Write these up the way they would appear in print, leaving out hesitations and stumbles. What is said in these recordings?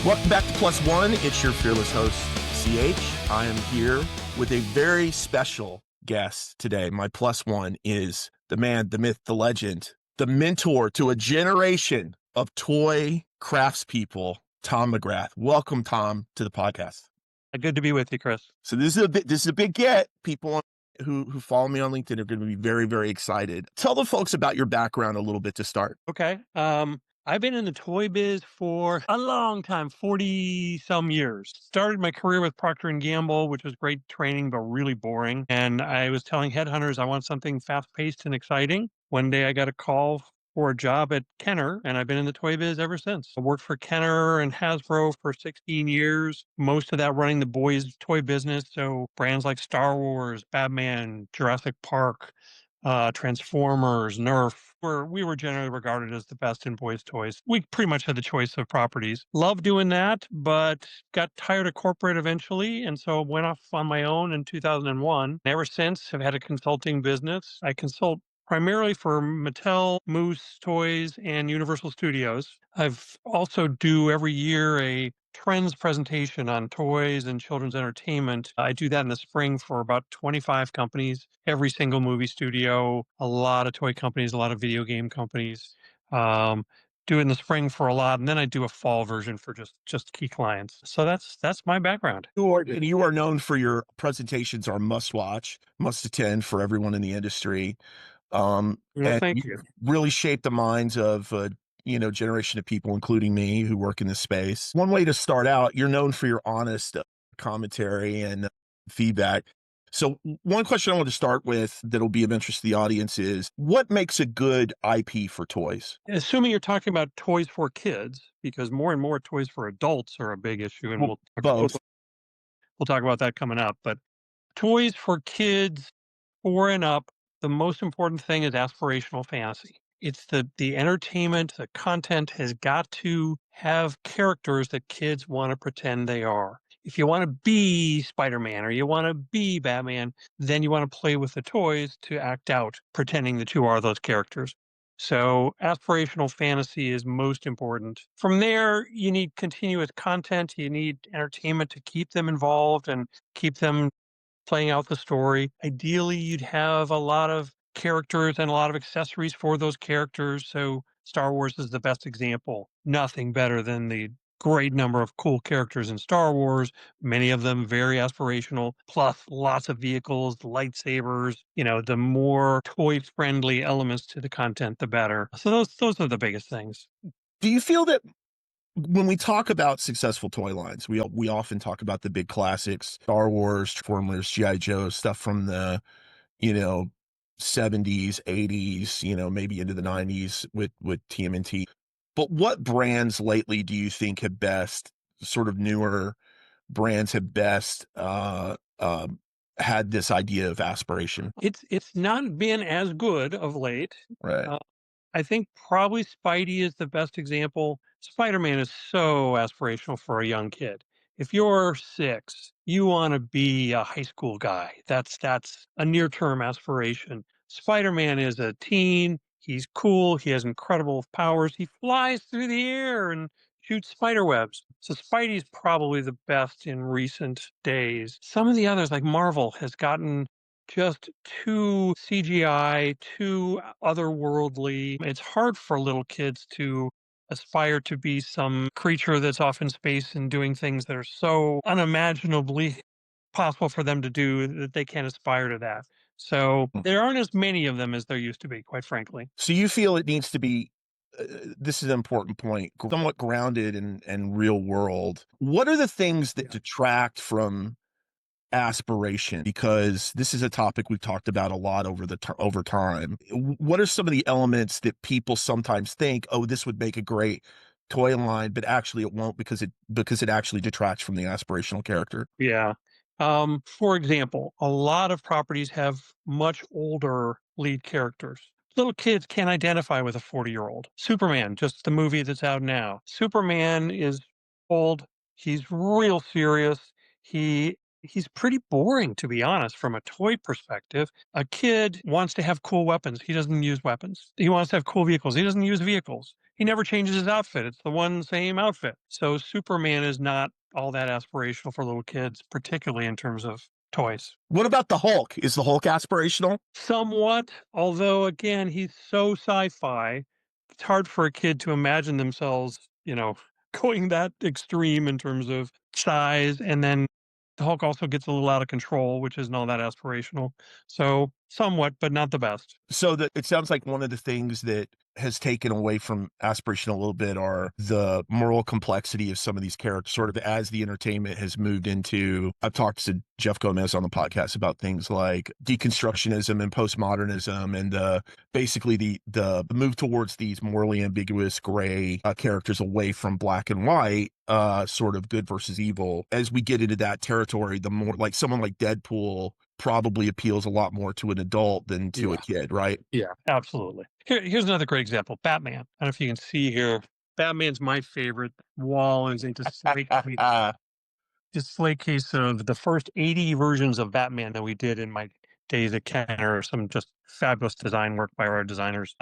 Welcome back to Plus One. It's your fearless host, CH. I am here with a very special guest today. My plus one is the man, the myth, the legend, the mentor to a generation of toy craftspeople, Tom McGrath. Welcome, Tom, to the podcast. Good to be with you, Chris. So this is a big get. People who follow me on LinkedIn are going to be very, very excited. Tell the folks about your background a little bit to start. Okay. I've been in the toy biz for a long time, 40 some years. Started my career with Procter & Gamble, which was great training, but really boring. And I was telling headhunters I want something fast-paced and exciting. One day I got a call for a job at Kenner, and I've been in the toy biz ever since. I worked for Kenner and Hasbro for 16 years, most of that running the boys' toy business. So brands like Star Wars, Batman, Jurassic Park, Transformers, Nerf. We were generally regarded as the best in boys' toys. We pretty much had the choice of properties. Loved doing that, but got tired of corporate eventually, and so went off on my own in 2001. Ever since, have had a consulting business. I consult primarily for Mattel, Moose Toys, and Universal Studios. I've also do every year a trends presentation on toys and children's entertainment. I do that in the spring for about 25 companies, every single movie studio, a lot of toy companies, a lot of video game companies. Do it in the spring for a lot, and then I do a fall version for just key clients. So that's my background. You are known for your presentations are must watch, must attend for everyone in the industry. Well, And thank you you. really shaped the minds of generation of people, including me, who work in this space. One way to start out, you're known for your honest commentary and feedback. So one question I want to start with that'll be of interest to the audience is, what makes a good IP for toys? Assuming you're talking about toys for kids, because more and more toys for adults are a big issue, and Well, both. we'll talk about that coming up. But toys for kids 4 and up, the most important thing is aspirational fantasy. It's the entertainment, the content has got to have characters that kids want to pretend they are. If you want to be Spider-Man or you want to be Batman, then you want to play with the toys to act out pretending that you are those characters. So aspirational fantasy is most important. From there, you need continuous content. You need entertainment to keep them involved and keep them playing out the story. Ideally, you'd have a lot of characters and a lot of accessories for those characters. So Star Wars is the best example. Nothing better than the great number of cool characters in Star Wars, many of them very aspirational, plus lots of vehicles, lightsabers. The more toy-friendly elements to the content, the better. So those are the biggest things. Do you feel that when we talk about successful toy lines, we often talk about the big classics, Star Wars, Transformers, G.I. Joe, stuff from the, 70s, 80s, maybe into the 90s with TMNT. But what brands lately do you think have best, sort of newer brands have best had this idea of aspiration? It's not been as good of late. Right. I think probably Spidey is the best example. Spider-Man is so aspirational for a young kid. If you're 6, you want to be a high school guy. That's a near-term aspiration. Spider-Man is a teen. He's cool. He has incredible powers. He flies through the air and shoots spider webs. So Spidey's probably the best in recent days. Some of the others, like Marvel, has gotten just too CGI, too otherworldly. It's hard for little kids to aspire to be some creature that's off in space and doing things that are so unimaginably possible for them to do that they can't aspire to that. So there aren't as many of them as there used to be, quite frankly. So you feel it needs to be, this is an important point, somewhat grounded and real world. What are the things that detract from aspiration? Because this is a topic we've talked about a lot over time. What are some of the elements that people sometimes think, oh, this would make a great toy line, but actually it won't because it actually detracts from the aspirational character? Yeah. For example, a lot of properties have much older lead characters. Little kids can't identify with a 40-year-old. Superman, just the movie that's out now. Superman is old. He's real serious. He's pretty boring, to be honest, from a toy perspective. A kid wants to have cool weapons. He doesn't use weapons. He wants to have cool vehicles. He doesn't use vehicles. he never changes his outfit. It's the one same outfit. So Superman is not all that aspirational for little kids, particularly in terms of toys. What about the Hulk? Is the Hulk aspirational? Somewhat, although again, he's so sci-fi, it's hard for a kid to imagine themselves, going that extreme in terms of size. And then the Hulk also gets a little out of control, which isn't all that aspirational. So somewhat, but not the best. So that it sounds like one of the things that has taken away from aspiration a little bit are the moral complexity of some of these characters, sort of as the entertainment has moved into. I've talked to Jeff Gomez on the podcast about things like deconstructionism and postmodernism, and basically the move towards these morally ambiguous gray characters away from black and white, sort of good versus evil. As we get into that territory, the more like someone like Deadpool probably appeals a lot more to an adult than to a kid, right? Yeah, absolutely. Here's another great example. Batman. I don't know if you can see here. Batman's my favorite. Wall is a display case of the first 80 versions of Batman that we did in my days at Kenner. Some just fabulous design work by our designers.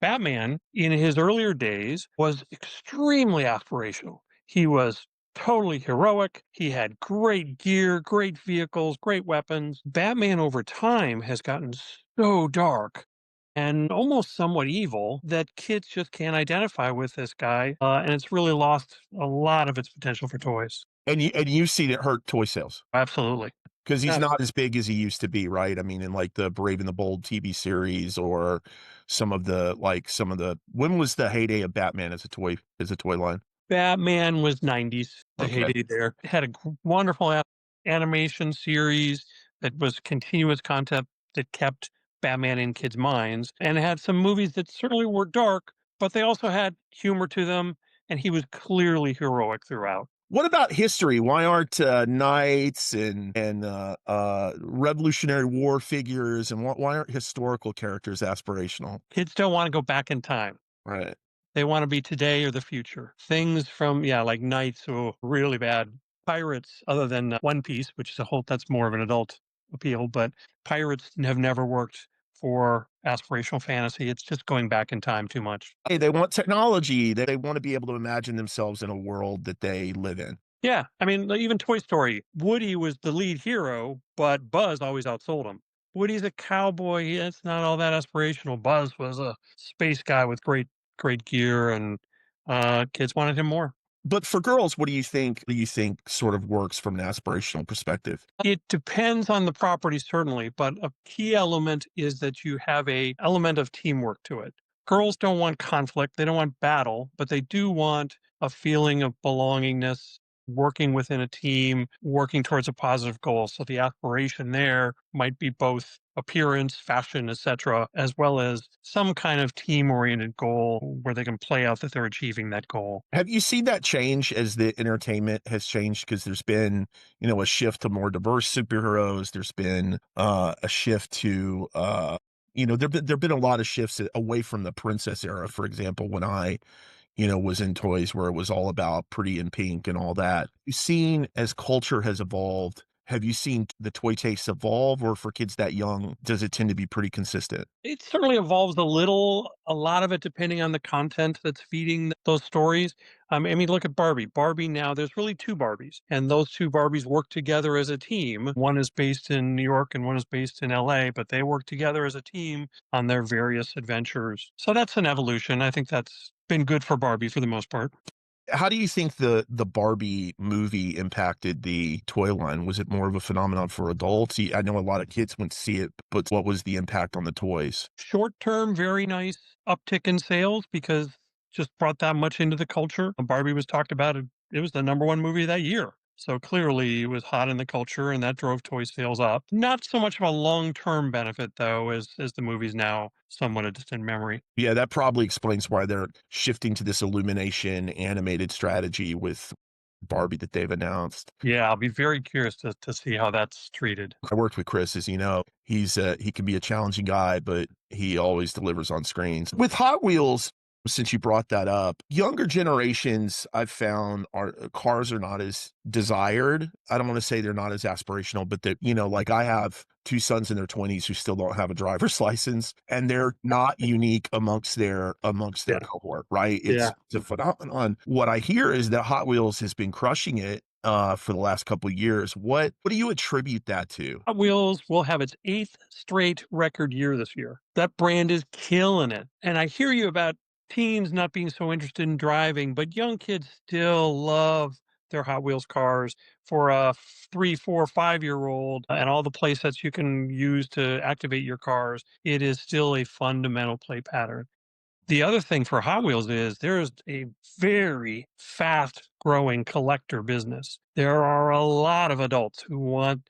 Batman, in his earlier days, was extremely aspirational. He was totally heroic. He had great gear, great vehicles, great weapons. Batman over time has gotten so dark and almost somewhat evil that kids just can't identify with this guy. And it's really lost a lot of its potential for toys. And you've seen it hurt toy sales Absolutely. because he's Yeah. not as big as he used to be, right? I mean, in like the Brave and the Bold TV series, or some of the when was the heyday of Batman as a toy line? Batman was 90s, the Okay. heyday there. It had a wonderful animation series that was continuous content that kept Batman in kids' minds, and it had some movies that certainly were dark, but they also had humor to them, and he was clearly heroic throughout. What about history? Why aren't knights and Revolutionary War figures, and why aren't historical characters aspirational? Kids don't want to go back in time. Right. They wanna be today or the future. Things from like Knights, oh, really bad. Pirates, other than One Piece, which is that's more of an adult appeal, but pirates have never worked for aspirational fantasy. It's just going back in time too much. Hey, they want technology. They want to be able to imagine themselves in a world that they live in. Yeah, I mean, even Toy Story, Woody was the lead hero, but Buzz always outsold him. Woody's a cowboy, it's not all that aspirational. Buzz was a space guy with great gear, and, kids wanted him more. But for girls, what do you think? Do you think sort of works from an aspirational perspective? It depends on the property, certainly, but a key element is that you have a element of teamwork to it. Girls don't want conflict, they don't want battle, but they do want a feeling of belongingness, working within a team, working towards a positive goal. So the aspiration there might be both appearance, fashion, etc., as well as some kind of team-oriented goal where they can play out that they're achieving that goal. Have you seen that change as the entertainment has changed? Because there's been, a shift to more diverse superheroes. There's been a shift to, there've been a lot of shifts away from the princess era, for example, when I was in toys where it was all about pretty and pink and all that. You've seen as culture has evolved, have you seen the toy tastes evolve, or for kids that young, does it tend to be pretty consistent? It certainly evolves a lot of it depending on the content that's feeding those stories. I mean, look at Barbie. Barbie now, there's really two Barbies, and those two Barbies work together as a team. One is based in New York and one is based in LA, but they work together as a team on their various adventures. So that's an evolution. I think that's been good for Barbie for the most part. How do you think the Barbie movie impacted the toy line? Was it more of a phenomenon for adults? I know a lot of kids went to see it, but what was the impact on the toys? Short term, very nice uptick in sales because just brought that much into the culture. Barbie was talked about. It was the number one movie that year. So clearly it was hot in the culture and that drove toy sales up. Not so much of a long term benefit though, as the movie's now somewhat a distant memory. Yeah, that probably explains why they're shifting to this Illumination animated strategy with Barbie that they've announced. Yeah, I'll be very curious to see how that's treated. I worked with Chris, as you know. He can be a challenging guy, but he always delivers on screens. With Hot Wheels, Since you brought that up, younger generations I've found are cars are not as desired. I don't want to say they're not as aspirational, but that, like I have two sons in their 20s who still don't have a driver's license, and they're not unique amongst their Yeah. cohort, right? Yeah. It's a phenomenon. What I hear is that Hot Wheels has been crushing it for the last couple of years. What do you attribute that to? Hot Wheels will have its 8th straight record year this year. That brand is killing it. And I hear you about teens not being so interested in driving, but young kids still love their Hot Wheels cars. For a 3, 4, 5-year old and all the play sets you can use to activate your cars, it is still a fundamental play pattern. The other thing for Hot Wheels is there's a very fast growing collector business. There are a lot of adults who want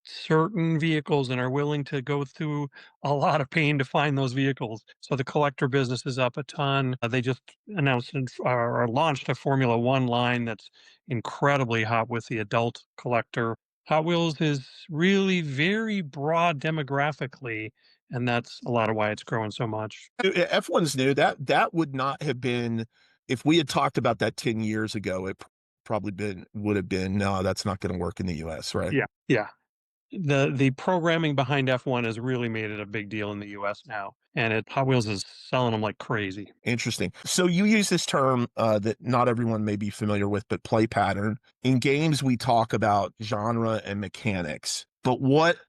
certain vehicles and are willing to go through a lot of pain to find those vehicles. So the collector business is up a ton. They just announced or launched a Formula One line that's incredibly hot with the adult collector. Hot Wheels is really very broad demographically, and that's a lot of why it's growing so much. F1's new. That would not have been if we had talked about that 10 years ago, it probably would have been, no, that's not going to work in the US, right? Yeah, yeah. The programming behind F1 has really made it a big deal in the US now, and Hot Wheels is selling them like crazy. Interesting. So you use this term that not everyone may be familiar with, but play pattern. In games, we talk about genre and mechanics. But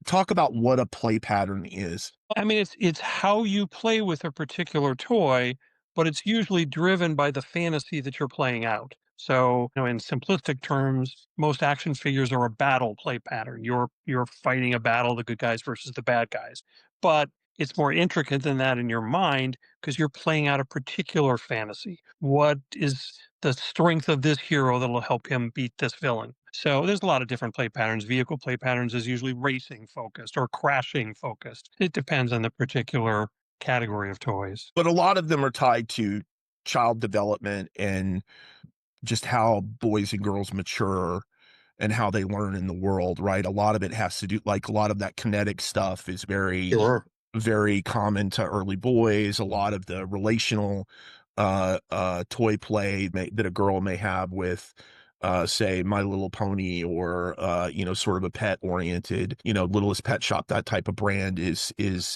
talk about what a play pattern is. I mean, it's how you play with a particular toy, but it's usually driven by the fantasy that you're playing out. So, in simplistic terms, most action figures are a battle play pattern. You're fighting a battle, the good guys versus the bad guys. But it's more intricate than that in your mind because you're playing out a particular fantasy. What is the strength of this hero that'll help him beat this villain? So there's a lot of different play patterns. Vehicle play patterns is usually racing focused or crashing focused. It depends on the particular category of toys. But a lot of them are tied to child development and just how boys and girls mature and how they learn in the world, right? A lot of it has to do, like, a lot of that kinetic stuff is Sure. very common to early boys. A lot of the relational toy play that a girl may have with say My Little Pony or sort of a pet oriented, Littlest Pet Shop, that type of brand is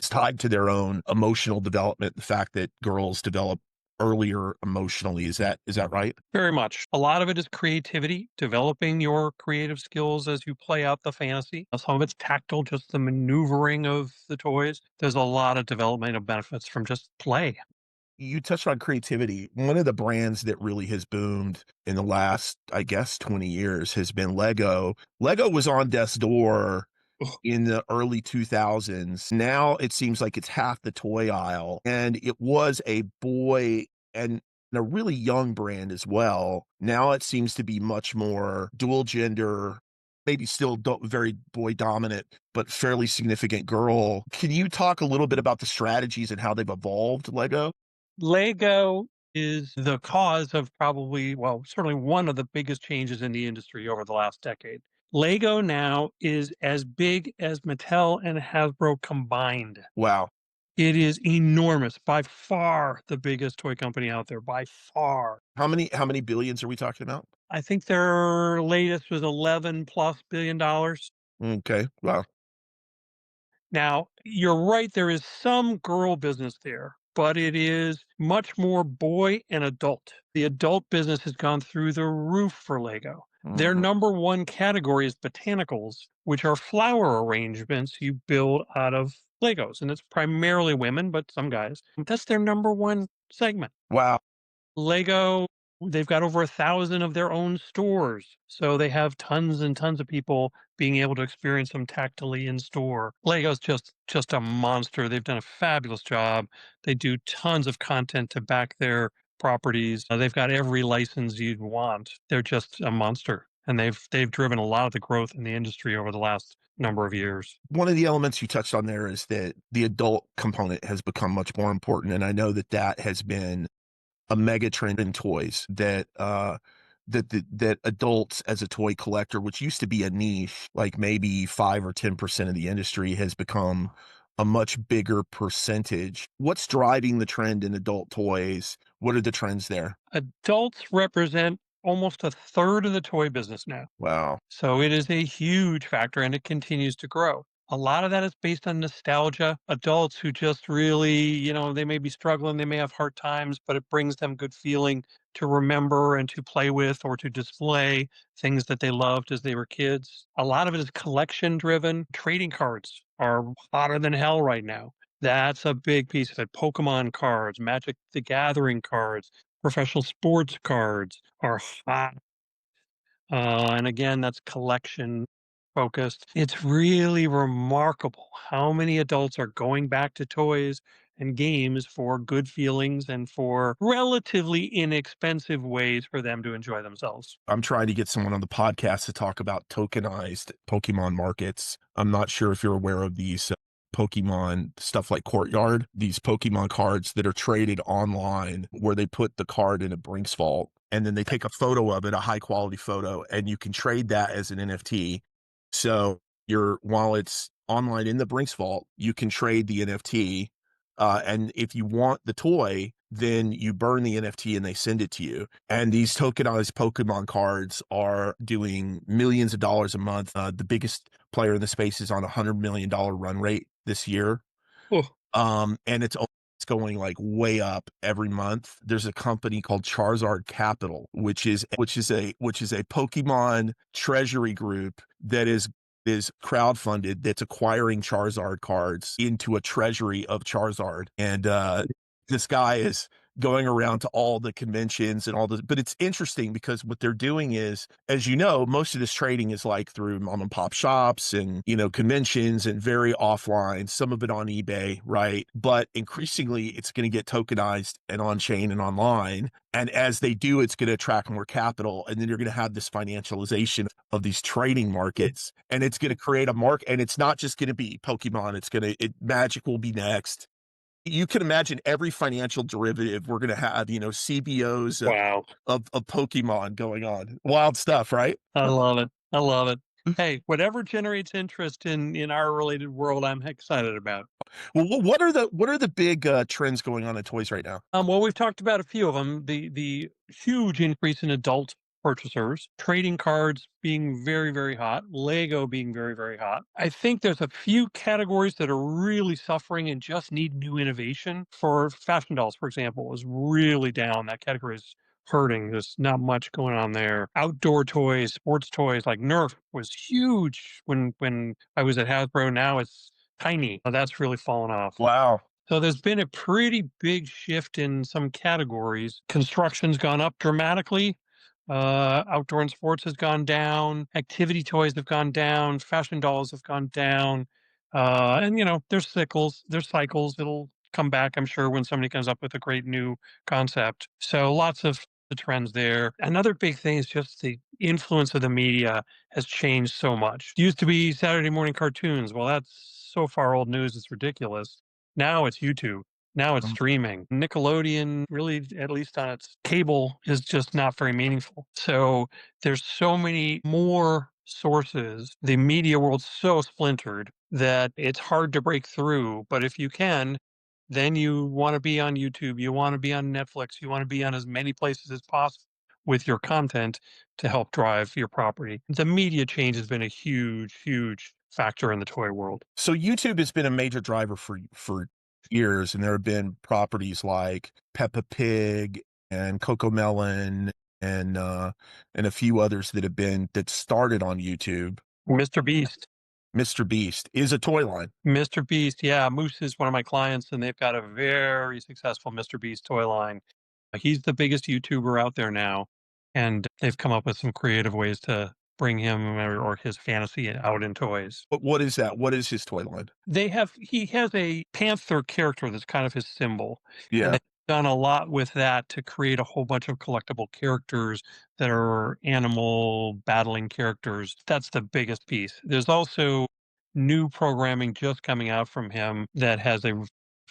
tied to their own emotional development, the fact that girls develop earlier emotionally. Is that right? Very much. A lot of it is creativity, developing your creative skills as you play out the fantasy. Some of it's tactile, just the maneuvering of the toys. There's a lot of developmental benefits from just play. You touched on creativity. One of the brands that really has boomed in the last, I guess, 20 years has been Lego. Lego was on death's door in the early 2000s. Now it seems like it's half the toy aisle, and it was a boy and a really young brand as well. Now it seems to be much more dual gender, maybe still very boy dominant, but fairly significant girl. Can you talk a little bit about the strategies and how they've evolved, Lego? Lego is the cause of probably, well, certainly one of the biggest changes in the industry over the last decade. Lego now is as big as Mattel and Hasbro combined. Wow. It is enormous, by far the biggest toy company out there, by far. How many billions are we talking about? I think their latest was 11 plus $1 billion. Okay. Wow. Now, you're right, there is some girl business there, but it is much more boy and adult. The adult business has gone through the roof for Lego. Their Mhm. number one category is botanicals, which are flower arrangements you build out of Legos. And it's primarily women, but some guys. That's their number one segment. Wow. Lego, they've got over 1,000 of their own stores. So they have tons and tons of people being able to experience them tactily in store. Lego's just a monster. They've done a fabulous job. They do tons of content to back their properties. They've got every license you'd want. They're just a monster. And they've driven a lot of the growth in the industry over the last number of years. One of the elements you touched on there is that the adult component has become much more important, and I know that has been a mega trend in toys that adults as a toy collector, which used to be a niche, like maybe 5 or 10% of the industry, has become a much bigger percentage. What's driving the trend in adult toys? What are the trends there? Adults represent almost a third of the toy business now. Wow. So it is a huge factor and it continues to grow. A lot of that is based on nostalgia. Adults who just really, they may be struggling, they may have hard times, but it brings them good feeling to remember and to play with or to display things that they loved as they were kids. A lot of it is collection driven. Trading cards are hotter than hell right now. That's a big piece of it. Pokemon cards, Magic the Gathering cards, professional sports cards are hot, and again, that's collection focused. It's really remarkable how many adults are going back to toys and games for good feelings and for relatively inexpensive ways for them to enjoy themselves. I'm trying to get someone on the podcast to talk about tokenized Pokemon markets. I'm not sure if you're aware of these Pokemon stuff like Courtyard, these Pokemon cards that are traded online where they put the card in a Brinks vault and then they take a photo of it, a high quality photo, and you can trade that as an NFT. So while it's online in the Brinks vault, you can trade the NFT. And if you want the toy, then you burn the NFT and they send it to you. And these tokenized Pokemon cards are doing millions of dollars a month. The biggest player in the space is on $100 million run rate this year. Oh, And it's going like way up every month. There's a company called Charizard Capital, which is a Pokemon treasury group that is crowdfunded that's acquiring Charizard cards into a treasury of Charizard. And this guy is going around to all the conventions and all the, but it's interesting because what they're doing is, as you know, most of this trading is like through mom and pop shops and, conventions and very offline, some of it on eBay, right? But increasingly it's going to get tokenized and on chain and online. And as they do, it's going to attract more capital. And then you're going to have this financialization of these trading markets, and it's going to create a market. And it's not just going to be Pokemon. Magic will be next. You can imagine every financial derivative we're going to have, CBOs wow. of Pokemon going on. Wild stuff, right? I love it. I love it. Hey, whatever generates interest in our related world, I'm excited about. Well, what are the big trends going on in toys right now? Well, we've talked about a few of them. The huge increase in adult purchasers, trading cards being very, very hot, Lego being very, very hot. I think there's a few categories that are really suffering and just need new innovation. For fashion dolls, for example, is really down. That category is hurting. There's not much going on there. Outdoor toys, sports toys like Nerf was huge when I was at Hasbro. Now it's tiny. That's really fallen off. Wow. So there's been a pretty big shift in some categories. Construction's gone up dramatically. Outdoor and sports has gone down. Activity toys have gone down. Fashion dolls have gone down. And there's there's cycles. It'll come back, I'm sure, when somebody comes up with a great new concept. So lots of the trends there. Another big thing is just the influence of the media has changed so much. It used to be Saturday morning cartoons. Well, that's so far old news, it's ridiculous. Now it's YouTube. Now it's Um, streaming. Nickelodeon, really, at least on its cable, is just not very meaningful. So there's so many more sources. The media world's so splintered that it's hard to break through. But if you can, then you want to be on YouTube, you want to be on Netflix, you want to be on as many places as possible with your content to help drive your property. The media change has been a huge, huge factor in the toy world. So YouTube has been a major driver for years, and there have been properties like Peppa Pig and Coco Melon and a few others that started on YouTube. Mr. Beast. Mr. Beast is a toy line. Mr. Beast, yeah, Moose is one of my clients, and they've got a very successful Mr. Beast toy line. He's the biggest YouTuber out there now, and they've come up with some creative ways to bring him or his fantasy out in toys. But what is that? What is his toy line? He has a panther character that's kind of his symbol, and Yeah. they've done a lot with that to create a whole bunch of collectible characters that are animal battling characters. That's the biggest piece. There's also new programming just coming out from him that has a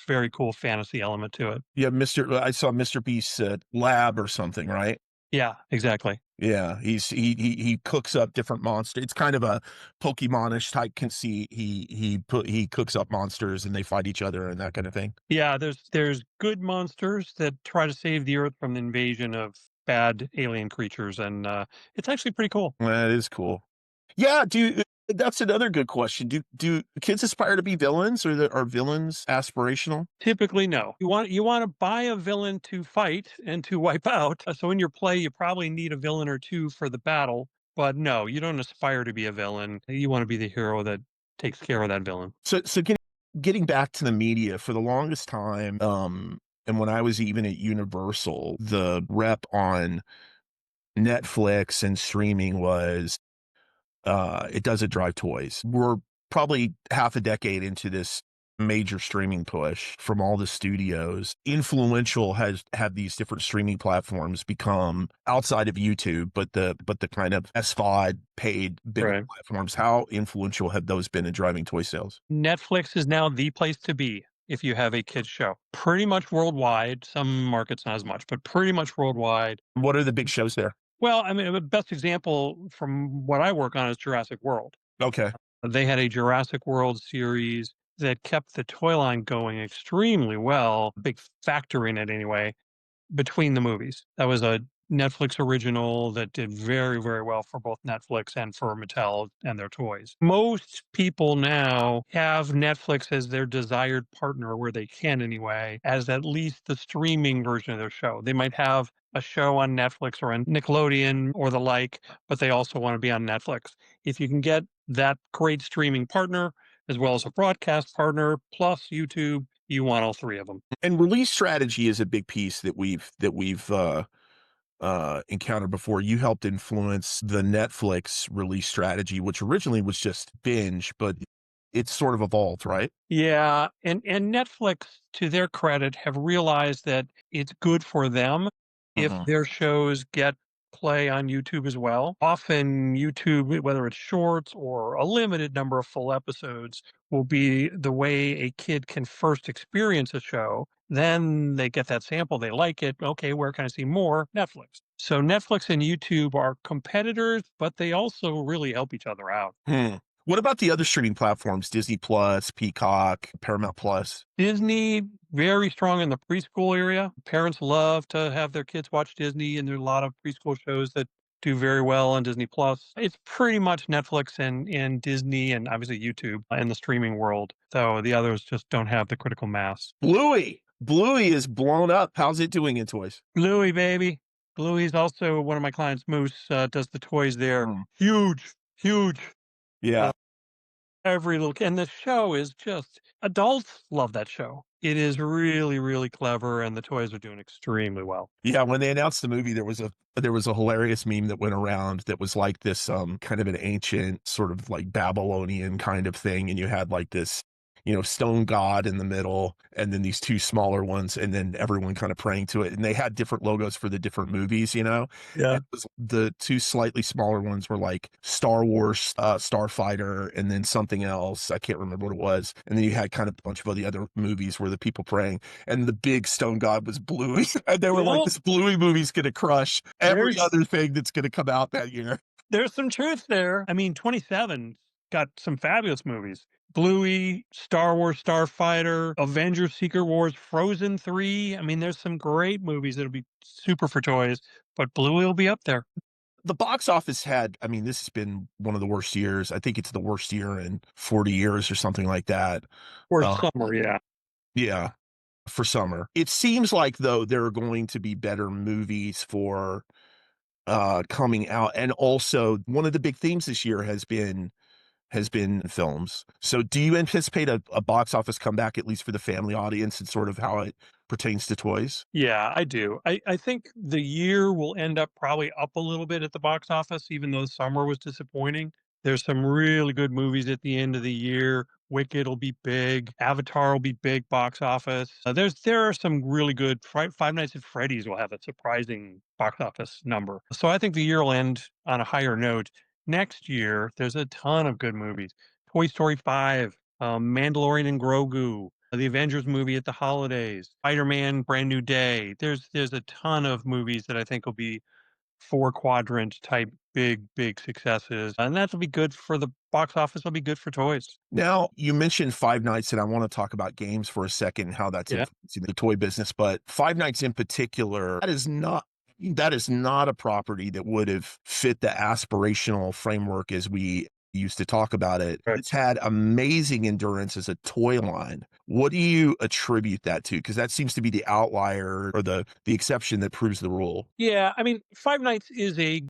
very cool fantasy element to it. Yeah, I saw Mr. Beast's lab or something, right? Yeah, exactly. Yeah, he cooks up different monsters. It's kind of a Pokemon-ish type conceit. He cooks up monsters and they fight each other and that kind of thing. Yeah, there's good monsters that try to save the Earth from the invasion of bad alien creatures, and it's actually pretty cool. That is cool. Yeah, that's another good question. Do kids aspire to be villains, or are villains aspirational? Typically, no. You want to buy a villain to fight and to wipe out. So in your play, you probably need a villain or two for the battle. But no, you don't aspire to be a villain. You want to be the hero that takes care of that villain. So getting back to the media for the longest time, and when I was even at Universal, the rep on Netflix and streaming was it doesn't drive toys. We're probably half a decade into this major streaming push from all the studios. Influential has had these different streaming platforms become outside of YouTube, but the kind of SVOD paid bigger Right. platforms. How influential have those been in driving toy sales? Netflix is now the place to be if you have a kids show. Pretty much worldwide. Some markets not as much, but pretty much worldwide. What are the big shows there? Well, I mean, the best example from what I work on is Jurassic World. Okay. They had a Jurassic World series that kept the toy line going extremely well, big factor in it anyway, between the movies. That was a Netflix original that did very, very well for both Netflix and for Mattel and their toys. Most people now have Netflix as their desired partner, where they can anyway, as at least the streaming version of their show. They might have a show on Netflix or on Nickelodeon or the like, but they also want to be on Netflix. If you can get that great streaming partner, as well as a broadcast partner, plus YouTube, you want all three of them. And release strategy is a big piece that we've encountered before. You helped influence the Netflix release strategy, which originally was just binge, but it's sort of evolved, right? Yeah, and Netflix, to their credit, have realized that it's good for them if Mhm. their shows get play on YouTube as well. Often YouTube, whether it's shorts or a limited number of full episodes, will be the way a kid can first experience a show. Then they get that sample, they like it. Okay, where can I see more? Netflix. So Netflix and YouTube are competitors, but they also really help each other out. Hmm. What about the other streaming platforms? Disney Plus, Peacock, Paramount Plus? Disney, very strong in the preschool area. Parents love to have their kids watch Disney, and there are a lot of preschool shows that do very well on Disney Plus. It's pretty much Netflix and Disney and obviously YouTube in the streaming world, though the others just don't have the critical mass. Bluey. Bluey is blown up. How's it doing in toys? Bluey, baby. Bluey's also one of my clients, Moose, does the toys there. Hmm. Huge, huge. Yeah. Every little and the show is just adults love that show. It is really, really clever, and the toys are doing extremely well. Yeah, when they announced the movie, there was a hilarious meme that went around that was like this kind of an ancient sort of like Babylonian kind of thing, and you had like this, stone god in the middle, and then these two smaller ones, and then everyone kind of praying to it. And they had different logos for the different movies. Yeah. And the two slightly smaller ones were like Star Wars, Starfighter, and then something else. I can't remember what it was. And then you had kind of a bunch of all the other movies where the people praying, and the big stone god was Bluey. And they were like, Well, this Bluey movie's gonna crush every there's other thing that's gonna come out that year. there's some truth there. I mean, 27 got some fabulous movies. Bluey, Star Wars Starfighter, Avengers Secret Wars, Frozen 3. I mean, there's some great movies that'll be super for toys, but Bluey will be up there. The box office had, I mean, this has been one of the worst years. I think it's the worst year in 40 years or something like that. Or Uh, summer, yeah. yeah, for summer. It seems like though there are going to be better movies for coming out. And also one of the big themes this year has been films. So do you anticipate a box office comeback, at least for the family audience, and sort of how it pertains to toys? Yeah, I do. I think the year will end up probably up a little bit at the box office, even though summer was disappointing. There's some really good movies at the end of the year. Wicked will be big. Avatar will be big box office. There are some really good. Five Nights at Freddy's will have a surprising box office number. So I think the year will end on a higher note. Next year, there's a ton of good movies. Toy Story 5, Mandalorian and Grogu, the Avengers movie at the holidays, Spider-Man: Brand New Day. There's a ton of movies that I think will be four quadrant type big successes. And that'll be good for the box office, it'll be good for toys. Now, you mentioned Five Nights, and I want to talk about games for a second and how that's Yeah. influencing the toy business. But Five Nights in particular, that is not a property that would have fit the aspirational framework as we used to talk about it. Right. It's had amazing endurance as a toy line. What do you attribute that to? Because that seems to be the outlier or the exception that proves the rule. Yeah. I mean, Five Nights is a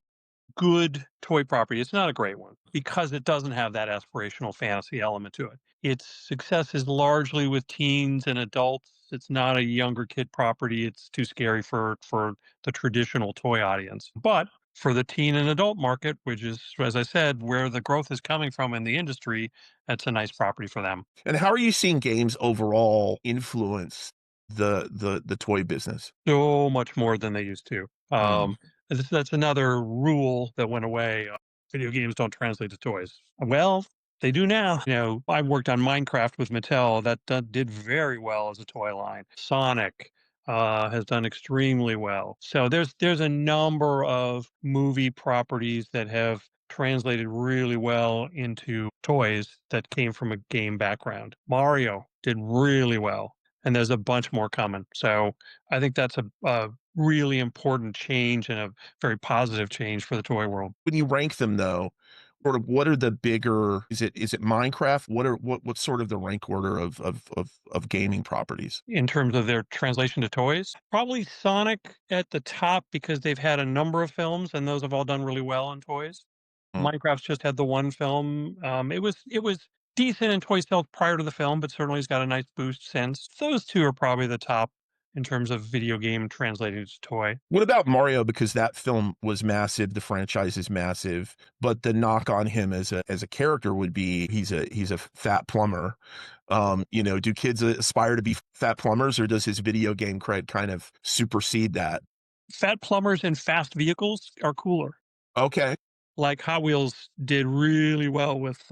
good toy property. It's not a great one because it doesn't have that aspirational fantasy element to it. Its success is largely with teens and adults. It's not a younger kid property. It's too scary for the traditional toy audience. But for the teen and adult market, which is, as I said, where the growth is coming from in the industry, that's a nice property for them. And how are you seeing games overall influence the toy business? So much more than they used to. Mm. That's another rule that went away. Video games don't translate to toys. Well, they do now. I worked on Minecraft with Mattel. That did very well as a toy line. Sonic has done extremely well. So there's a number of movie properties that have translated really well into toys that came from a game background. Mario did really well, and there's a bunch more coming. So I think that's a really important change and a very positive change for the toy world. When you rank them though, sort of what are the bigger is it Minecraft? What's sort of the rank order of gaming properties? In terms of their translation to toys, probably Sonic at the top because they've had a number of films and those have all done really well in toys. Mm. Minecraft's just had the one film. It was decent in toy sales prior to the film, but certainly has got a nice boost since. Those two are probably the top in terms of video game translated to toy. What about Mario? Because that film was massive, the franchise is massive, but the knock on him as a character would be he's a fat plumber. Do kids aspire to be fat plumbers, or does his video game cred kind of supersede that? Fat plumbers and fast vehicles are cooler. Okay. Like Hot Wheels did really well with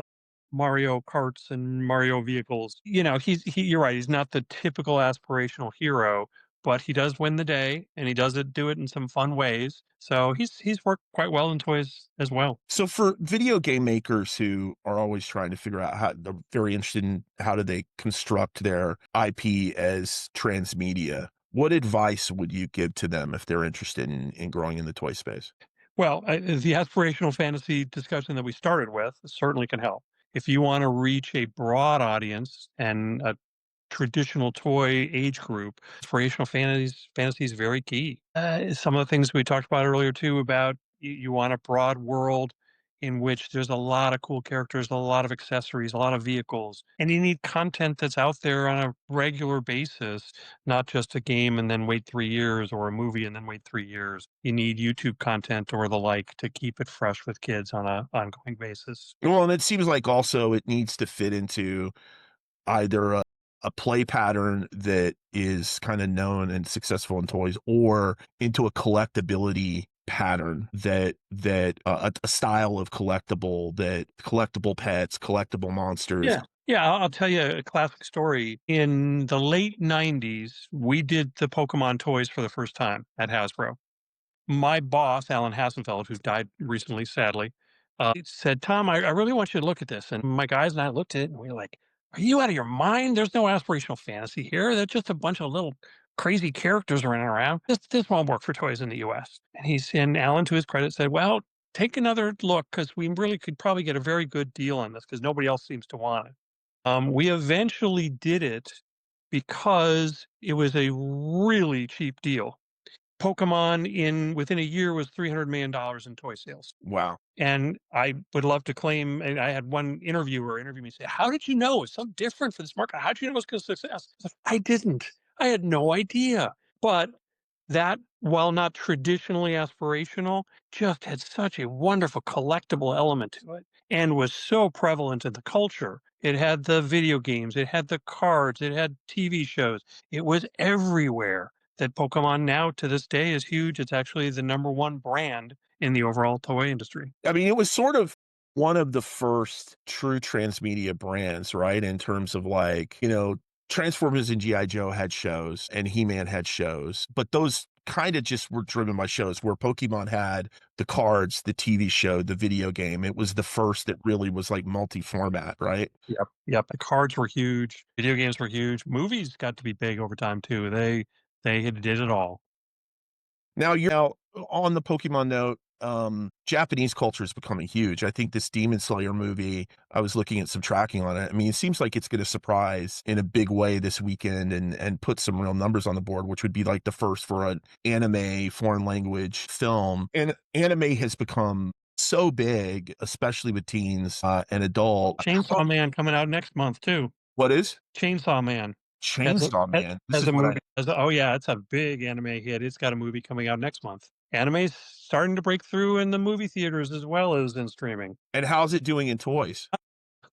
Mario Karts and Mario vehicles. You're right, he's not the typical aspirational hero, but he does win the day and he does do it in some fun ways. So he's worked quite well in toys as well. So for video game makers who are always trying to figure out how they're very interested in how do they construct their IP as transmedia, what advice would you give to them if they're interested in growing in the toy space? Well, the aspirational fantasy discussion that we started with certainly can help. If you want to reach a broad audience and traditional toy age group, inspirational fantasy is very key. Some of the things we talked about earlier too about you want a broad world in which there's a lot of cool characters, a lot of accessories, a lot of vehicles, and you need content that's out there on a regular basis, not just a game and then wait 3 years or a movie and then wait 3 years. You need YouTube content or the like to keep it fresh with kids on a ongoing basis. Well, and it seems like also it needs to fit into either a play pattern that is kind of known and successful in toys or into a collectability pattern that a style of collectible pets, collectible monsters. Yeah, I'll tell you a classic story. In the late 90s, we did the Pokemon toys for the first time at Hasbro. My boss, Alan Hassenfeld, who's died recently, sadly, said, Tom, I really want you to look at this. And my guys and I looked at it and we were like, are you out of your mind? There's no aspirational fantasy here. There's just a bunch of little crazy characters running around. This won't work for toys in the US. And Alan, to his credit, said, well, take another look because we really could probably get a very good deal on this because nobody else seems to want it. We eventually did it because it was a really cheap deal. Pokemon in within a year was $300 million in toy sales. Wow. And I would love to claim, and I had one interviewer interview me say, how did you know it's so different for this market? How did you know it was going to success? I was like, I didn't. I had no idea. But that, while not traditionally aspirational, just had such a wonderful collectible element to it and was so prevalent in the culture. It had the video games, it had the cards, it had TV shows. It was everywhere that Pokemon now to this day is huge. It's actually the number one brand in the overall toy industry. I mean, it was sort of one of the first true transmedia brands, right? In terms of like, Transformers and GI Joe had shows and He-Man had shows, but those kind of just were driven by shows where Pokemon had the cards, the TV show, the video game. It was the first that really was like multi-format, right? Yep. Yep. The cards were huge. Video games were huge. Movies got to be big over time too. They did it all. Now you're now on the Pokemon note, Japanese culture is becoming huge. I think this Demon Slayer movie, I was looking at some tracking on it. I mean, it seems like it's going to surprise in a big way this weekend and put some real numbers on the board, which would be like the first for an anime foreign language film. And anime has become so big, especially with teens and adult. Chainsaw Man coming out next month too. What is Chainsaw Man Chainsaw Man? This has is a what movie. Oh yeah, it's a big anime hit. It's got a movie coming out next month. Anime's starting to break through in the movie theaters as well as in streaming. and how's it doing in toys?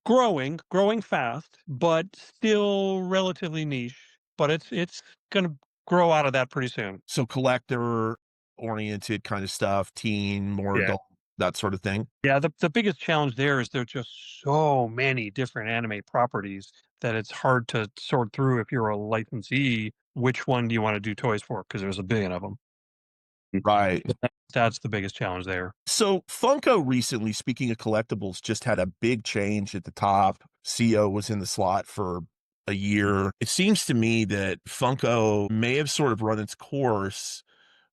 Growing fast, but still relatively niche. But it's gonna grow out of that pretty soon. So collector oriented kind of stuff, teen, more Yeah. adult, that sort of thing. Yeah, the biggest challenge there is there's just so many different anime properties that it's hard to sort through if you're a licensee, which one do you wanna do toys for? Because there's a billion of them. Right. That's the biggest challenge there. So Funko recently, speaking of collectibles, just had a big change at the top. CEO was in the slot for a year. It seems to me that Funko may have sort of run its course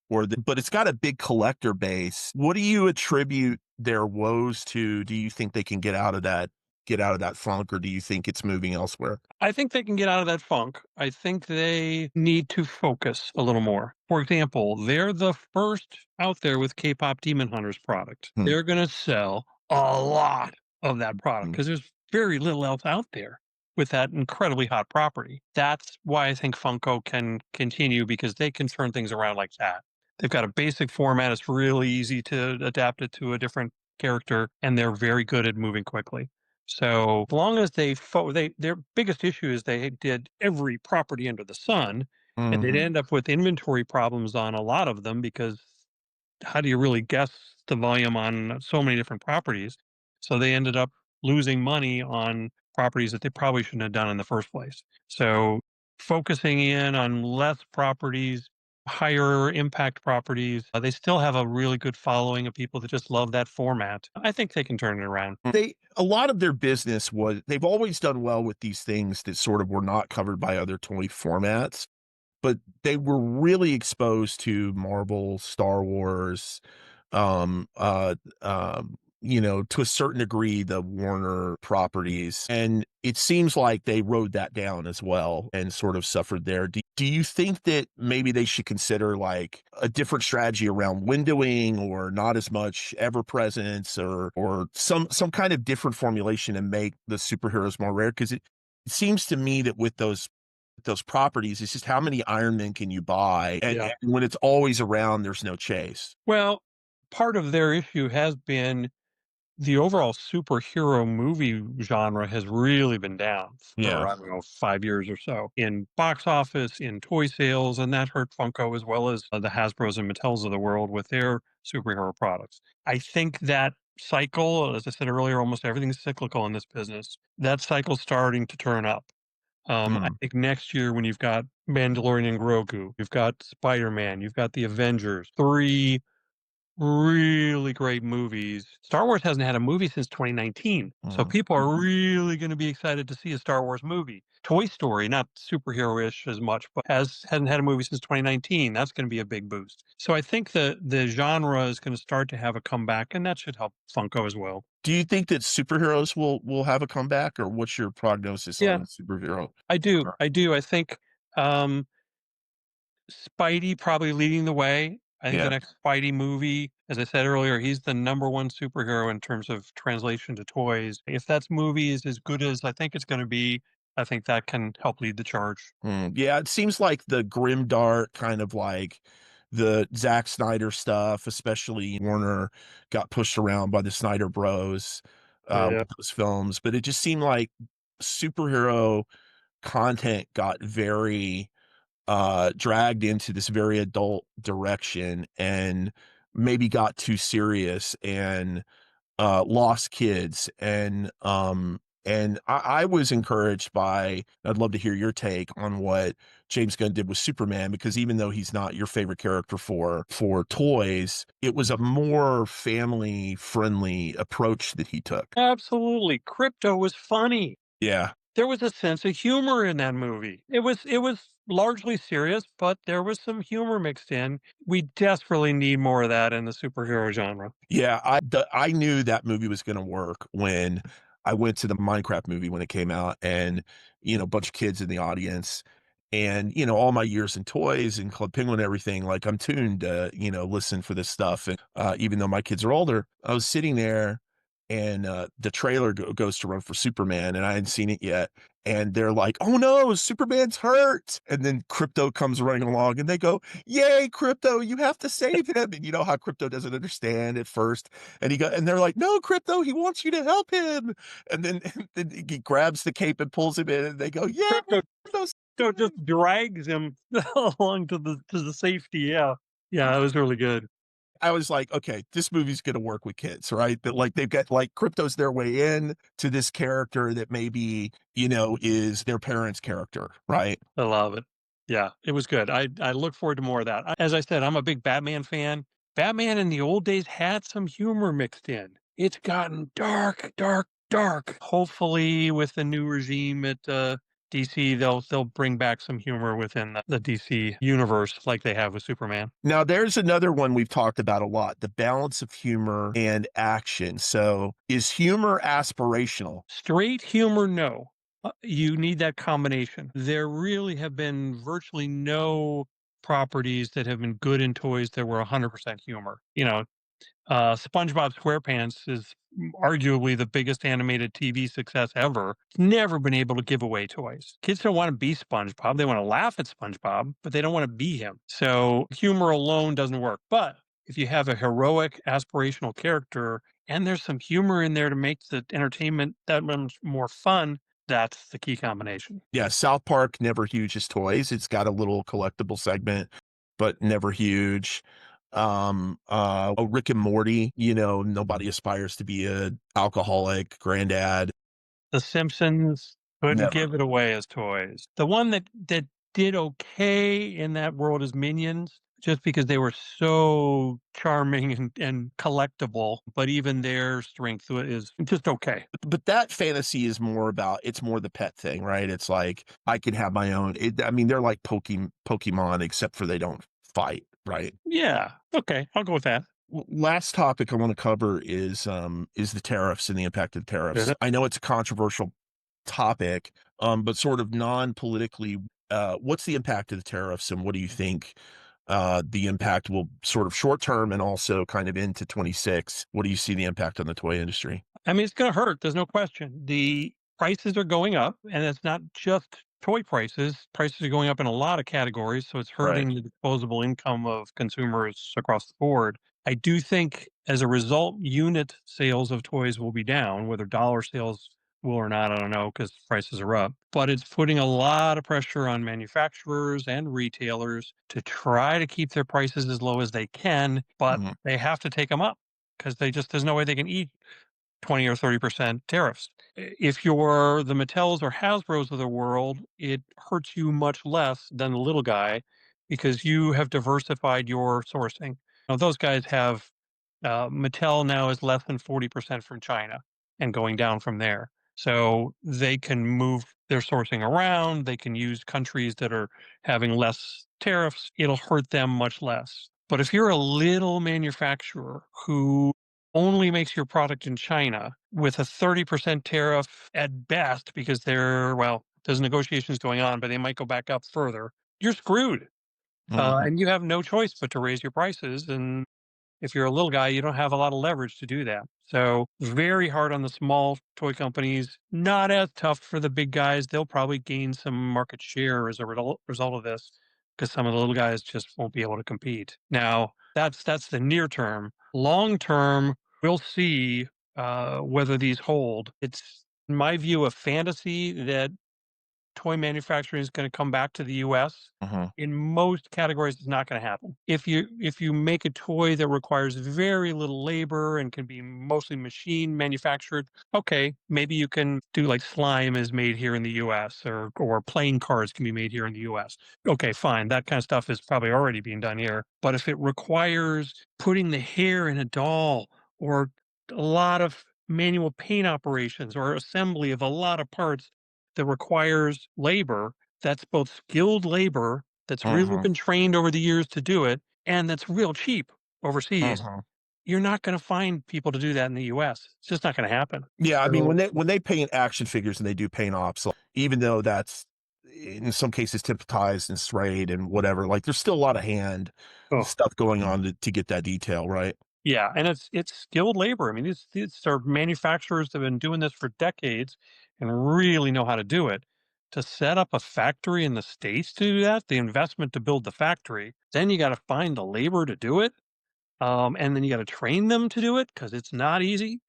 but it's got a big collector base. What do you attribute their woes to? Do you think they can get out of that funk, or do you think it's moving elsewhere? I think they can get out of that funk. I think they need to focus a little more. For example, they're the first out there with K-pop Demon Hunters product. Hmm. They're gonna sell a lot of that product Hmm. because there's very little else out there with that incredibly hot property. That's why I think Funko can continue because they can turn things around like that. They've got a basic format. It's really easy to adapt it to a different character, and they're very good at moving quickly. So, as long as their biggest issue is they did every property under the sun, and they'd Mhm. end up with inventory problems on a lot of them because how do you really guess the volume on so many different properties? So they ended up losing money on properties that they probably shouldn't have done in the first place. So focusing in on less properties, higher impact properties, they still have a really good following of people that just love that format. I think they can turn it around. A lot of their business was they've always done well with these things that sort of were not covered by other toy formats, but they were really exposed to Marvel, Star Wars, um, uh, to a certain degree, the Warner properties. And it seems like they rode that down as well and sort of suffered there. Do you think that maybe they should consider like a different strategy around windowing or not as much ever presence or some kind of different formulation and make the superheroes more rare? Because it seems to me that with those properties, it's just how many Iron Men can you buy? Yeah. And when it's always around, there's no chase. Well, part of their issue has been the overall superhero movie genre has really been down for, Yeah. I don't know, 5 years or so in box office, in toy sales, and that hurt Funko as well as the Hasbros and Mattels of the world with their superhero products. I think that cycle, as I said earlier, almost everything's cyclical in this business. That cycle's starting to turn up. I Mm, think next year when you've got Mandalorian and Grogu, you've got Spider-Man, you've got the Avengers, 3 really great movies. Star Wars hasn't had a movie since 2019, so mm. people are really gonna be excited to see a Star Wars movie. Toy Story, not superhero-ish as much, but hasn't had a movie since 2019. That's gonna be a big boost. So I think the genre is gonna start to have a comeback, and that should help Funko as well. Do you think that superheroes will have a comeback, or what's your prognosis Yeah, on superhero? I do. genre? I do. I think, um Spidey probably leading the way. I think the Yeah. next Spidey movie, as I said earlier, he's the number one superhero in terms of translation to toys. If that movie is as good as I think it's gonna be, I think that can help lead the charge. Yeah, it seems like the grim dark kind of like the Zack Snyder stuff, especially Warner got pushed around by the Snyder Bros Yeah. with those films, but it just seemed like superhero content got very dragged into this very adult direction and maybe got too serious and lost kids And I was encouraged by, I'd love to hear your take on what James Gunn did with Superman, because even though he's not your favorite character for toys, it was a more family friendly approach that he took. Absolutely. Crypto was funny. Yeah. There was a sense of humor in that movie. It was largely serious, but there was some humor mixed in. We desperately need more of that in the superhero genre. Yeah, I knew that movie was gonna work when I went to the Minecraft movie when it came out, and, a bunch of kids in the audience, and, all my years in toys and Club Penguin and everything, like, I'm tuned to, listen for this stuff, and, even though my kids are older, I was sitting there, and, the trailer goes to run for Superman, and I hadn't seen it yet, and they're like, "Oh, no, Superman's hurt," and then Crypto comes running along, and they go, "Yay, Crypto, you have to save him." And you know how Crypto doesn't understand at first, and they're like, "No, Crypto, he wants you to help him." And then, then he grabs the cape and pulls him in, and they go, "Yeah, Crypto Crypto." just drags him along to the safety. Yeah. Yeah, it was really good. I was like, "Okay, this movie's gonna work with kids, right?" That, like, they've got, like, Crypto's their way in to this character that maybe, is their parents' character, right? I love it. Yeah, it was good. I look forward to more of that. As I said, I'm a big Batman fan. Batman in the old days had some humor mixed in. It's gotten dark, dark, dark. Hopefully, with the new regime at DC, they'll bring back some humor within the DC universe, like they have with Superman. Now, there's another one we've talked about a lot, the balance of humor and action. So, is humor aspirational? Straight humor, no. You need that combination. There really have been virtually no properties that have been good in toys that were 100% humor. SpongeBob SquarePants is arguably the biggest animated TV success ever. It's never been able to give away toys. Kids don't want to be SpongeBob. They want to laugh at SpongeBob, but they don't want to be him. So humor alone doesn't work. But if you have a heroic, aspirational character and there's some humor in there to make the entertainment that much more fun, that's the key combination. Yeah, South Park, never huge as toys. It's got a little collectible segment, but never huge. Rick and Morty, nobody aspires to be a alcoholic granddad. The Simpsons couldn't Never. give it away as toys. The one that did okay in that world is Minions, just because they were so charming and collectible, but even their strength is just okay. But that fantasy is more about, it's more the pet thing, right? It's like I can have my own. I mean, they're like Pokemon, except for they don't fight, right? Yeah, okay, I'll go with that. Last topic I want to cover is the tariffs and the impact of tariffs. Mhm. I know it's a controversial topic, but sort of non-politically, what's the impact of the tariffs, and what do you think the impact will, sort of short term and also kind of into 26? What do you see the impact on the toy industry? I mean, it's gonna hurt, there's no question. The prices are going up, and it's not just toy prices. Prices are going up in a lot of categories, so it's Right. hurting the disposable income of consumers across the board. I do think as a result, unit sales of toys will be down. Whether dollar sales will or not, I don't know, because prices are up. But it's putting a lot of pressure on manufacturers and retailers to try to keep their prices as low as they can, but Mhm. they have to take them up because there's no way they can eat 20 or 30% tariffs. If you're the Mattels or Hasbros of the world, it hurts you much less than the little guy because you have diversified your sourcing. Now, those guys have Mattel now is less than 40% from China and going down from there. So they can move their sourcing around. They can use countries that are having less tariffs. It'll hurt them much less. But if you're a little manufacturer who only makes your product in China with a 30% tariff at best, because there's negotiations going on, but they might go back up further, you're screwed. Mhm. And you have no choice but to raise your prices. And if you're a little guy, you don't have a lot of leverage to do that. So very hard on the small toy companies, not as tough for the big guys. They'll probably gain some market share as a result of this because some of the little guys just won't be able to compete. Now, that's the near term. Long term, we'll see whether these hold. It's in my view a fantasy that toy manufacturing is going to come back to the US. Mhm. In most categories, it's not going to happen. If you make a toy that requires very little labor and can be mostly machine manufactured, okay, maybe you can do like slime is made here in the US, or playing cards can be made here in the US. Okay, fine. That kind of stuff is probably already being done here. But if it requires putting the hair in a doll, or a lot of manual paint operations, or assembly of a lot of parts that requires labor, that's both skilled labor that's really Mhm. been trained over the years to do it, and that's real cheap overseas. Mhm. You're not going to find people to do that in the US. It's just not going to happen. Yeah, I mean, So, when they paint action figures and they do paint ops, so even though that's in some cases typetized and sprayed and whatever, like there's still a lot of hand oh, stuff going on to get that detail, right? yeah, and it's skilled labor. I mean, these are manufacturers that have been doing this for decades and really know how to do it. To set up a factory in the States to do that, the investment to build the factory, then you got to find the labor to do it. And then you got to train them to do it because it's not easy.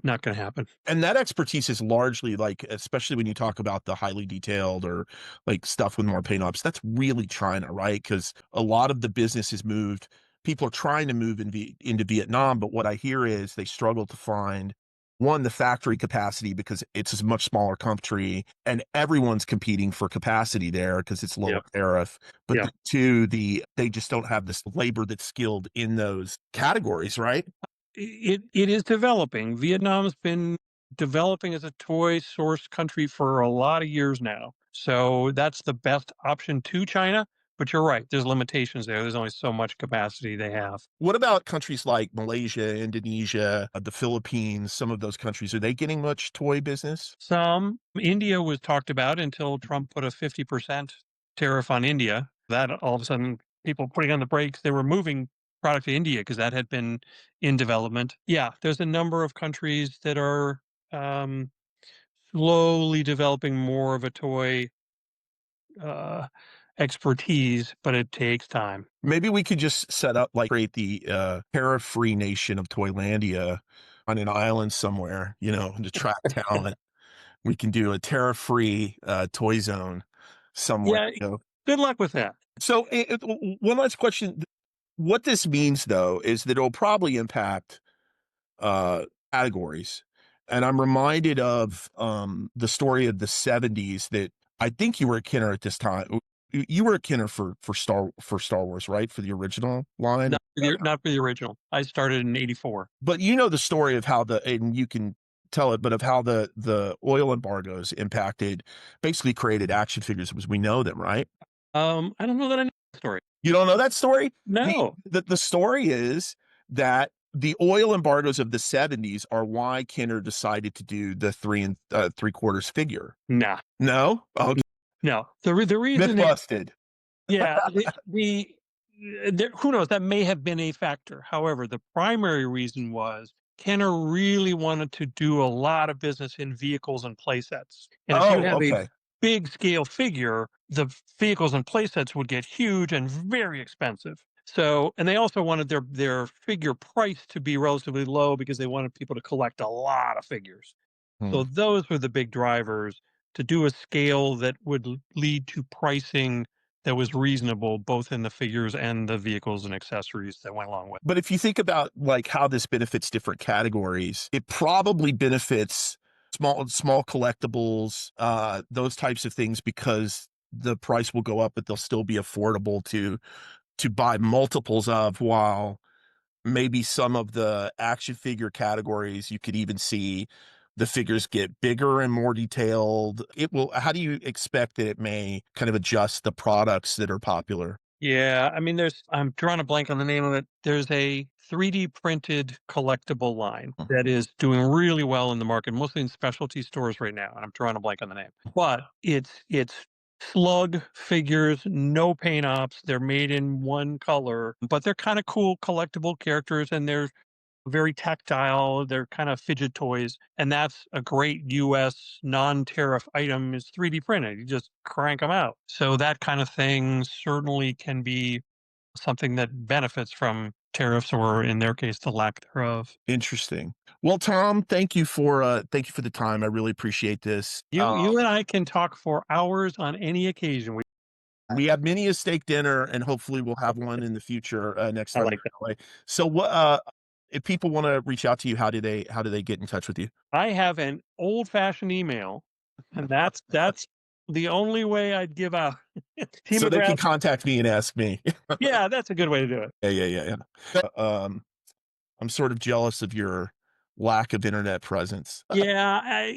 Not going to happen. And that expertise is largely like, especially when you talk about the highly detailed or like stuff with more paint ops, that's really China, right? Because a lot of the business is moved. People are trying to move into Vietnam, but what I hear is they struggle to find one, the factory capacity because it's a much smaller country and everyone's competing for capacity there because it's lower Yep. tariff. But Yep. two, they just don't have this labor that's skilled in those categories, right? It is developing. Vietnam's been developing as a toy source country for a lot of years now. So that's the best option to China. But you're right, there's limitations there. There's only so much capacity they have. What about countries like Malaysia, Indonesia, the Philippines, some of those countries? Are they getting much toy business? Some India was talked about until Trump put a 50% tariff on India. That all of a sudden people putting on the brakes, they were moving product to India because that had been in development. Yeah, there's a number of countries that are um, slowly developing more of a toy uh, expertise, but it takes time. Maybe we could just set up like create the tariff-free nation of Toylandia on an island somewhere, you know, to attract talent. We can do a tariff-free toy zone somewhere. Yeah, You know? good luck with that. So, one last question: what this means, though, is that it'll probably impact uh, categories. And I'm reminded of the story of the 70s that I think you were a Kenner at this time. You were a Kenner for Star Wars, right? For the original line. Not for the original. I started in '84. But you know the story of how and you can tell it, but of how the oil embargoes impacted, basically created action figures as we know them, right? I don't know that I know the story. You don't know that story? No, The story is that the oil embargoes of the 70s are why Kenner decided to do the 3 3/4 figure. nah, No? Okay. no. The Myth reason is, busted. yeah, who knows, that may have been a factor. However, the primary reason was Kenner really wanted to do a lot of business in vehicles and playsets. And if you Oh, have a okay. big scale figure, the vehicles and playsets would get huge and very expensive. So, and they also wanted their figure price to be relatively low because they wanted people to collect a lot of figures. Hmm. So those were the big drivers to do a scale that would lead to pricing that was reasonable, both in the figures and the vehicles and accessories that went along with. But if you think about like how this benefits different categories, it probably benefits small collectibles, those types of things because the price will go up, but they'll still be affordable to buy multiples of, while maybe some of the action figure categories, you could even see the figures get bigger and more detailed. It will, how do you expect that it may kind of adjust the products that are popular? Yeah, I mean, I'm drawing a blank on the name of it. There's a 3D printed collectible line that is doing really well in the market, mostly in specialty stores right now. And I'm drawing a blank on the name, but it's slug figures, no paint ops. They're made in one color, but they're kind of cool collectible characters, and they're very tactile. They're kind of fidget toys, and that's a great US non-tariff item is 3D printed. You just crank them out. So that kind of thing certainly can be something that benefits from tariffs, or in their case, the lack thereof. Interesting. Well, Tom, thank you for the time. I really appreciate this. You and I can talk for hours on any occasion. We have many a steak dinner, and hopefully we'll have one in the future next I time. like that. So, if people want to reach out to you, how do they get in touch with you? I have an old-fashioned email, and that's the only way I'd give out. T. So they can McGrath. contact me and ask me. Yeah, that's a good way to do it. Yeah. I'm sort of jealous of your lack of internet presence. Yeah,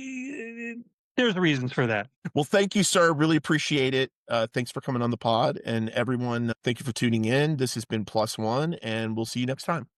there's reasons for that. Well, thank you, sir. Really appreciate it. Thanks for coming on the pod, and everyone, thank you for tuning in. This has been Plus One, and we'll see you next time.